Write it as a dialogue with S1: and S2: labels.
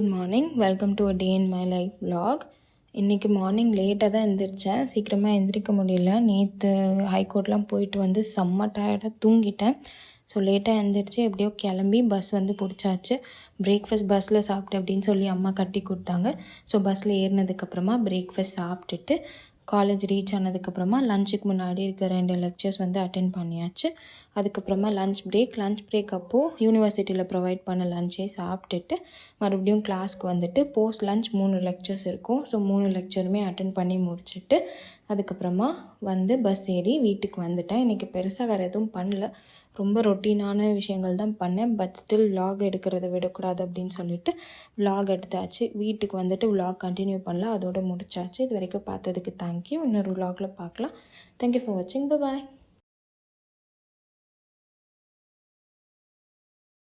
S1: Good morning, welcome to a day in my life vlog. இன்றைக்கி morning லேட்டாக தான் எழுந்திரிச்சேன். சீக்கிரமாக எந்திரிக்க முடியல. நேற்று ஹைகோர்ட்லாம் போயிட்டு வந்து செம்ம டயர்டாக தூங்கிட்டேன். ஸோ லேட்டாக எழுந்திரிச்சு எப்படியோ கிளம்பி பஸ் வந்து பிடிச்சாச்சு. பிரேக்ஃபாஸ்ட் பஸ்ஸில் சாப்பிட்டு அப்படின்னு சொல்லி அம்மா கட்டி கொடுத்தாங்க. ஸோ பஸ்ஸில் ஏறினதுக்கப்புறமா பிரேக்ஃபாஸ்ட் சாப்பிட்டுட்டு காலேஜ் ரீச் ஆனதுக்கப்புறமா லஞ்சுக்கு முன்னாடி இருக்க 2 லெக்சர்ஸ் வந்து அட்டென்ட் பண்ணியாச்சு. அதுக்கப்புறமா லஞ்ச் பிரேக் அப்போது யூனிவர்சிட்டியில் ப்ரொவைட் பண்ண லஞ்சே சாப்பிட்டுட்டு மறுபடியும் கிளாஸ்க்கு வந்துட்டு போஸ்ட் லஞ்ச் 3 லெக்சர்ஸ் இருக்கும். ஸோ 3 லெக்சருமே அட்டென்ட் பண்ணி முடிச்சுட்டு அதுக்கப்புறமா வந்து பஸ் ஏறி வீட்டுக்கு வந்துட்டேன். இன்றைக்கி பெருசாக வேறு எதுவும் பண்ணல. ரொம்ப ரொட்டீனான விஷயங்கள் தான் பண்ணேன். பட் ஸ்டில் விலாக் எடுக்கிறத விடக்கூடாது அப்படின்னு சொல்லிட்டு விலாக் எடுத்தாச்சு. வீட்டுக்கு வந்துட்டு விலாக் கண்டினியூ பண்ணல, அதோடு முடிச்சாச்சு. இது வரைக்கும் பார்த்ததுக்கு தேங்க்யூ. இன்னொரு விலாகில் பார்க்கலாம். தேங்க்யூ ஃபார் வாட்சிங். பாய்.